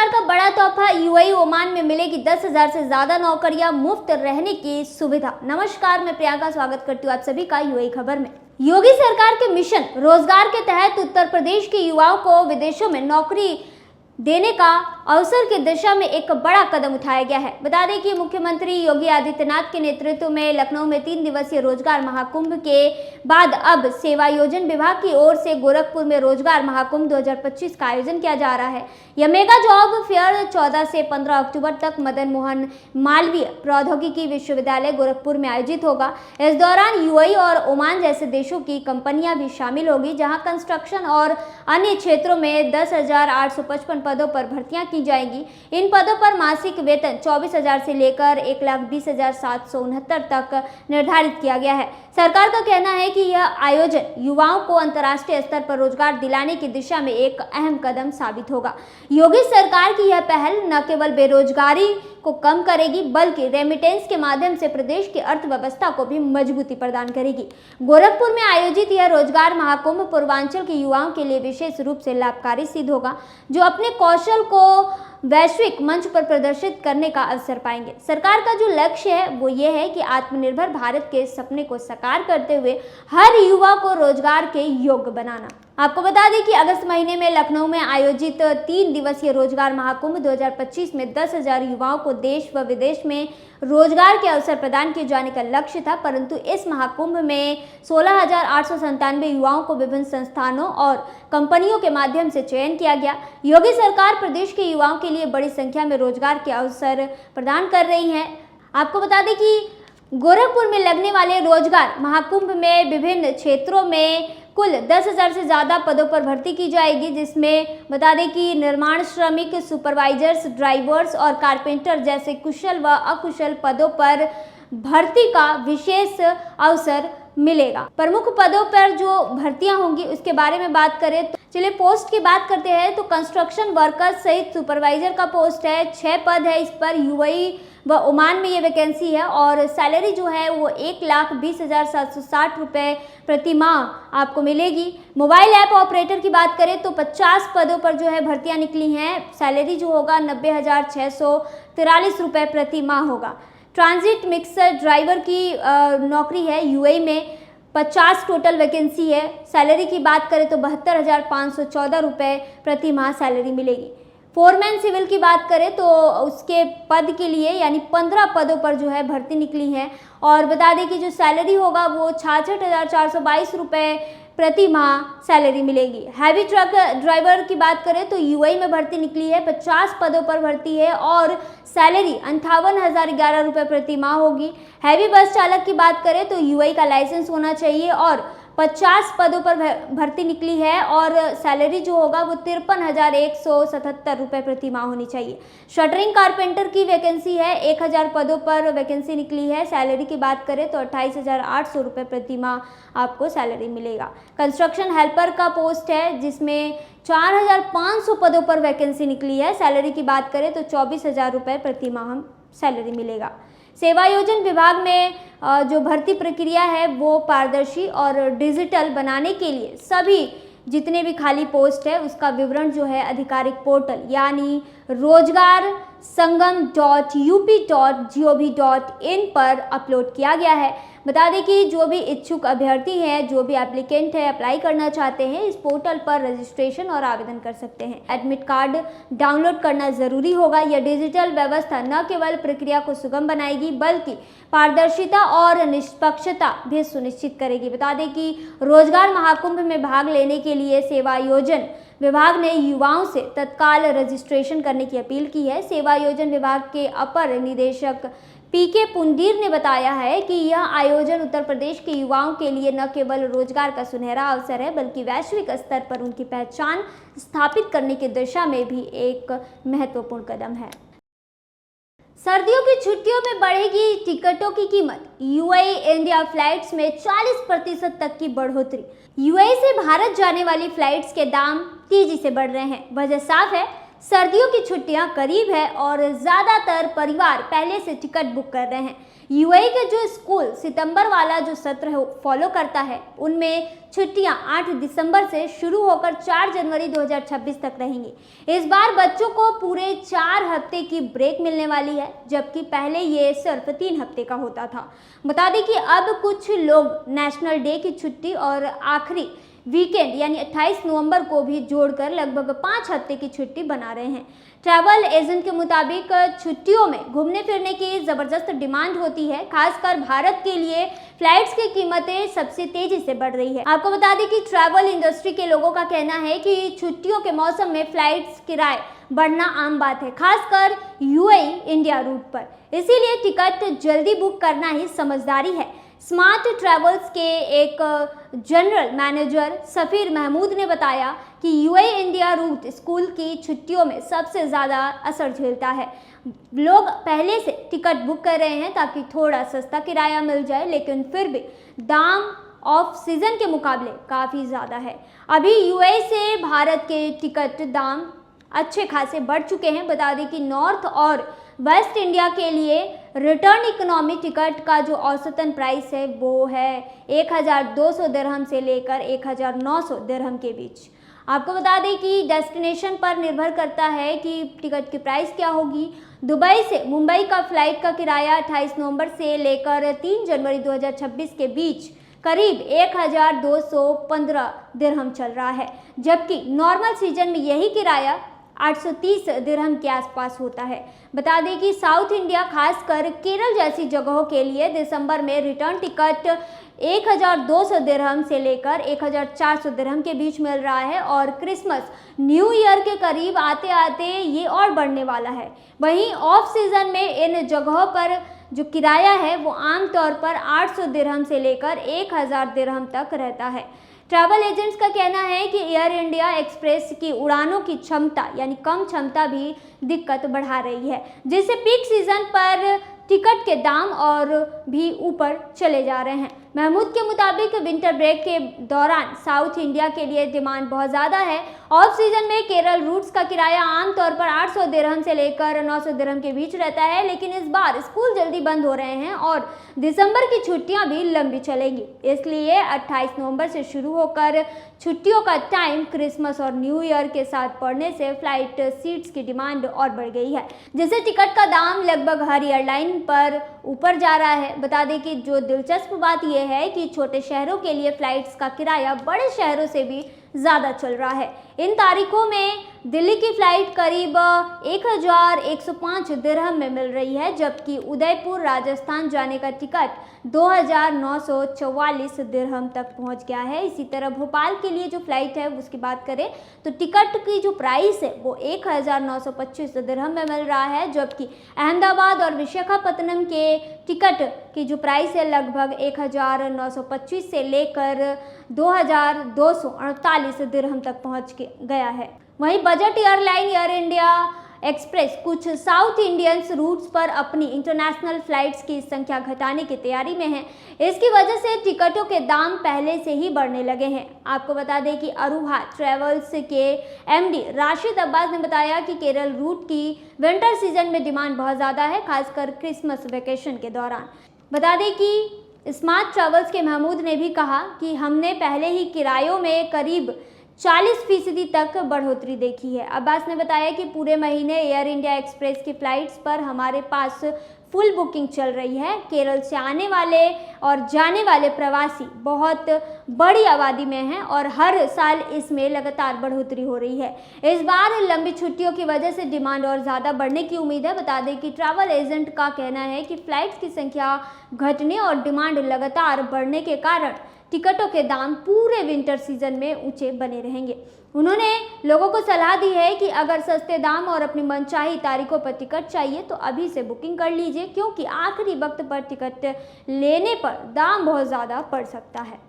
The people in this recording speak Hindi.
सरकार का बड़ा तोहफा, यूएई ओमान में मिलेगी 10,000 से ज्यादा नौकरियां, मुफ्त रहने की सुविधा। नमस्कार, मैं प्रियंका स्वागत करती हूँ आप सभी का यूएई खबर में। योगी सरकार के मिशन रोजगार के तहत उत्तर प्रदेश के युवाओं को विदेशों में नौकरी देने का अवसर की दिशा में एक बड़ा कदम उठाया गया है। बता दें कि मुख्यमंत्री योगी आदित्यनाथ के नेतृत्व में लखनऊ में 3 दिवसीय रोजगार महाकुंभ के बाद अब सेवायोजन विभाग की ओर से गोरखपुर में रोजगार महाकुंभ 2025 का आयोजन किया जा रहा है। यह मेगा जॉब फेयर 14 से 15 अक्टूबर तक मदन मोहन मालवीय प्रौद्योगिकी विश्वविद्यालय गोरखपुर में आयोजित होगा। इस दौरान यूएई और ओमान जैसे देशों की कंपनियां भी शामिल होगी, जहां कंस्ट्रक्शन और अन्य क्षेत्रों में 10,855 पदों पर भर्तियां की जाएंगी। इन पदों पर मासिक वेतन 24,000 से लेकर 1,20,769 तक निर्धारित किया गया है। सरकार का कहना है कि यह आयोजन युवाओं को अंतर्राष्ट्रीय स्तर पर रोजगार दिलाने की दिशा में एक अहम कदम साबित होगा। योगी सरकार की यह पहल न केवल बेरोजगारी को कम करेगी, बल्कि रेमिटेंस के माध्यम से प्रदेश की अर्थव्यवस्था को भी मजबूती प्रदान करेगी। गोरखपुर में आयोजित यह रोजगार महाकुंभ पूर्वांचल के युवाओं के लिए विशेष रूप से लाभकारी सिद्ध होगा, जो अपने कौशल को वैश्विक मंच पर प्रदर्शित करने का अवसर पाएंगे। सरकार का जो लक्ष्य है वो ये है कि आत्मनिर्भर भारत के सपने को साकार करते हुए हर युवा को रोजगार के योग्य बनाना। आपको बता दें कि अगस्त महीने में लखनऊ में आयोजित 3 दिवसीय रोजगार महाकुंभ 2025 में 10,000 युवाओं को देश व विदेश में रोजगार के अवसर प्रदान किए जाने का लक्ष्य था, परंतु इस महाकुंभ में 16,897 युवाओं को विभिन्न संस्थानों और कंपनियों के माध्यम से चयन किया गया। योगी सरकार प्रदेश के युवाओं के लिए बड़ी संख्या में रोजगार के अवसर प्रदान कर रही है। आपको बता दें कि गोरखपुर में लगने वाले रोजगार महाकुंभ में विभिन्न क्षेत्रों में कुल 10,000 से ज़्यादा पदों पर भर्ती की जाएगी, जिसमें बता दें कि निर्माण श्रमिक, सुपरवाइजर्स, ड्राइवर्स और कारपेंटर जैसे कुशल व अकुशल पदों पर भर्ती का विशेष अवसर मिलेगा। प्रमुख पदों पर जो भर्तियां होंगी उसके बारे में बात करें तो चलिए पोस्ट की बात करते हैं। तो कंस्ट्रक्शन वर्कर सहित सुपरवाइजर का पोस्ट है, 6 पद है। इस पर यूएई व ओमान में ये वैकेंसी है और सैलरी जो है वो 1,20,760 रुपये प्रति माह आपको मिलेगी। मोबाइल ऐप ऑपरेटर की बात करें तो 50 पदों पर जो है भर्तियां निकली हैं। सैलरी जो होगा 90,643 रुपये प्रति माह होगा। ट्रांजिट मिक्सर ड्राइवर की नौकरी है, यूएई में 50 टोटल वैकेंसी है। सैलरी की बात करें तो 72,514 रुपये प्रति माह सैलरी मिलेगी। फोरमैन सिविल की बात करें तो उसके पद के लिए यानी 15 पदों पर जो है भर्ती निकली है और बता दें कि जो सैलरी होगा वो 66,422 रुपये प्रति माह सैलरी मिलेगी। हैवी ट्रक ड्राइवर की बात करें तो यूएई में भर्ती निकली है, 50 पदों पर भर्ती है और सैलरी 58,011 रुपये प्रति माह होगी। हैवी बस चालक की बात करें तो यूएई का लाइसेंस होना चाहिए और 50 पदों पर भर्ती निकली है और सैलरी जो होगा वो 53,177 रुपये प्रति माह होनी चाहिए। शटरिंग कारपेंटर की वैकेंसी है, 1,000 पदों पर वैकेंसी निकली है। सैलरी की बात करें तो 28,800 रुपये प्रति माह आपको सैलरी मिलेगा। कंस्ट्रक्शन हेल्पर का पोस्ट है जिसमें 4,500 पदों पर वैकेंसी निकली है। सैलरी की बात करें तो 24,000 रुपये प्रति माह सैलरी मिलेगा। सेवायोजन विभाग में जो भर्ती प्रक्रिया है वो पारदर्शी और डिजिटल बनाने के लिए सभी जितने भी खाली पोस्ट है उसका विवरण जो है आधिकारिक पोर्टल यानी रोजगार संगम.up.gov.in पर अपलोड किया गया है। बता दें कि जो भी इच्छुक अभ्यर्थी हैं, जो भी एप्लीकेंट है, अप्लाई करना चाहते हैं, इस पोर्टल पर रजिस्ट्रेशन और आवेदन कर सकते हैं। एडमिट कार्ड डाउनलोड करना जरूरी होगा। यह डिजिटल व्यवस्था न केवल प्रक्रिया को सुगम बनाएगी बल्कि पारदर्शिता और निष्पक्षता भी सुनिश्चित करेगी। बता दें कि रोजगार महाकुंभ में भाग लेने के लिए सेवायोजन विभाग ने युवाओं से तत्काल रजिस्ट्रेशन करने की अपील की है। सेवायोजन विभाग के अपर निदेशक पीके पुंडीर ने बताया है कि यह आयोजन उत्तर प्रदेश के युवाओं के लिए न केवल रोजगार का सुनहरा अवसर है बल्कि वैश्विक स्तर पर उनकी पहचान स्थापित करने की दिशा में भी एक महत्वपूर्ण कदम है। सर्दियों की छुट्टियों में बढ़ेगी टिकटों की कीमत। यूएई इंडिया फ्लाइट्स में 40% तक की बढ़ोतरी। यूएई से भारत जाने वाली फ्लाइट्स के दाम तेजी से बढ़ रहे हैं। वजह साफ है, सर्दियों की छुट्टियां करीब है और ज्यादातर परिवार पहले से टिकट बुक कर रहे हैं। यूएई के जो स्कूल सितंबर वाला जो सत्र है फॉलो करता है, उनमें छुट्टियां 8 दिसंबर से शुरू होकर 4 जनवरी 2026 तक रहेंगी। इस बार बच्चों को पूरे 4 हफ्ते की ब्रेक मिलने वाली है, जबकि पहले ये सिर्फ 3 हफ्ते का होता था। बता दें कि अब कुछ लोग नेशनल डे की छुट्टी और आखिरी वीकेंड यानी 28 नवंबर को भी जोड़कर लगभग 5 हफ्ते की छुट्टी बना रहे हैं। ट्रैवल एजेंट के मुताबिक छुट्टियों में घूमने फिरने की ज़बरदस्त डिमांड होती है। खासकर भारत के लिए फ्लाइट्स की कीमतें सबसे तेजी से बढ़ रही है। आपको बता दें कि ट्रैवल इंडस्ट्री के लोगों का कहना है कि छुट्टियों के मौसम में फ्लाइट्स किराए बढ़ना आम बात है, खासकर यूएई इंडिया रूट पर। इसीलिए टिकट जल्दी बुक करना ही समझदारी है। स्मार्ट ट्रैवल्स के एक जनरल मैनेजर सफ़ीर महमूद ने बताया कि यूएई इंडिया रूट स्कूल की छुट्टियों में सबसे ज़्यादा असर झेलता है। लोग पहले से टिकट बुक कर रहे हैं ताकि थोड़ा सस्ता किराया मिल जाए, लेकिन फिर भी दाम ऑफ सीज़न के मुकाबले काफ़ी ज़्यादा है। अभी यूएई से भारत के टिकट दाम अच्छे खासे बढ़ चुके हैं। बता दें कि नॉर्थ और वेस्ट इंडिया के लिए रिटर्न इकोनॉमी टिकट का जो औसतन प्राइस है वो है 1200 दिरहम से लेकर 1900 दिरहम के बीच। आपको बता दें कि डेस्टिनेशन पर निर्भर करता है कि टिकट की प्राइस क्या होगी। दुबई से मुंबई का फ्लाइट का किराया 28 नवंबर से लेकर 3 जनवरी 2026 के बीच करीब 1215 दिरहम चल रहा है, जबकि नॉर्मल सीजन में यही किराया 830 दिरहम के आसपास होता है। बता दें कि साउथ इंडिया खासकर केरल जैसी जगहों के लिए दिसंबर में रिटर्न टिकट 1200 दिरहम से लेकर 1400 दिरहम के बीच मिल रहा है और क्रिसमस न्यू ईयर के करीब आते आते ये और बढ़ने वाला है। वहीं ऑफ सीजन में इन जगहों पर जो किराया है वो आमतौर पर 800 दिरहम से लेकर 1000 दिरहम तक रहता है। ट्रैवल एजेंट्स का कहना है कि एयर इंडिया एक्सप्रेस की उड़ानों की क्षमता यानी कम क्षमता भी दिक्कत बढ़ा रही है, जिससे पीक सीजन पर टिकट के दाम और भी ऊपर चले जा रहे हैं। महमूद के मुताबिक विंटर ब्रेक के दौरान साउथ इंडिया के लिए डिमांड बहुत ज़्यादा है। ऑफ सीजन में केरल रूट्स का किराया आमतौर पर 800 दिरहम से लेकर 900 दिरहम के बीच रहता है, लेकिन इस बार स्कूल जल्दी बंद हो रहे हैं और दिसंबर की छुट्टियां भी लंबी चलेंगी। इसलिए 28 नवंबर से शुरू होकर छुट्टियों का टाइम क्रिसमस और न्यू ईयर के साथ पड़ने से फ्लाइट सीट्स की डिमांड और बढ़ गई है, जिससे टिकट का दाम लगभग हर एयरलाइन पर ऊपर जा रहा है। बता दें कि जो दिलचस्प बात यह है कि छोटे शहरों के लिए फ्लाइट्स का किराया बड़े शहरों से भी ज़्यादा चल रहा है। इन तारीखों में दिल्ली की फ़्लाइट करीब 1105 दिरहम में मिल रही है, जबकि उदयपुर राजस्थान जाने का टिकट 2944 दिरहम तक पहुंच गया है। इसी तरह भोपाल के लिए जो फ़्लाइट है उसकी बात करें तो टिकट की जो प्राइस है वो 1925 दिरहम में मिल रहा है, जबकि अहमदाबाद और विशाखापत्तनम के टिकट की जो प्राइस है लगभग 1925 से लेकर 2248 दिरहम तक पहुंच गया है। वहीं budget airline air India express कुछ साउथ इंडियंस रूट्स पर अपनी इंटरनेशनल फ्लाइट्स की संख्या घटाने की तैयारी में है। इसकी वजह से टिकटों के दाम पहले से ही बढ़ने लगे हैं। आपको बता दें कि अरुहा ट्रैवल्स के एमडी राशिद अब्बास ने बताया कि केरल रूट की विंटर सीजन में डिमांड बहुत ज़्यादा है, खासकर क्रिसमस वेकेशन के दौरान। बता दें कि स्मार्ट ट्रैवल्स के महमूद ने भी कहा कि हमने पहले ही किरायों में करीब 40% तक बढ़ोतरी देखी है। अब्बास ने बताया कि पूरे महीने एयर इंडिया एक्सप्रेस की फ़्लाइट्स पर हमारे पास फुल बुकिंग चल रही है। केरल से आने वाले और जाने वाले प्रवासी बहुत बड़ी आबादी में हैं और हर साल इसमें लगातार बढ़ोतरी हो रही है। इस बार लंबी छुट्टियों की वजह से डिमांड और ज़्यादा बढ़ने की उम्मीद है। बता दें कि ट्रैवल एजेंट का कहना है कि फ़्लाइट्स की संख्या घटने और डिमांड लगातार बढ़ने के कारण टिकटों के दाम पूरे विंटर सीजन में ऊंचे बने रहेंगे। उन्होंने लोगों को सलाह दी है कि अगर सस्ते दाम और अपनी मनचाही तारीखों पर टिकट चाहिए तो अभी से बुकिंग कर लीजिए, क्योंकि आखिरी वक्त पर टिकट लेने पर दाम बहुत ज़्यादा पड़ सकता है।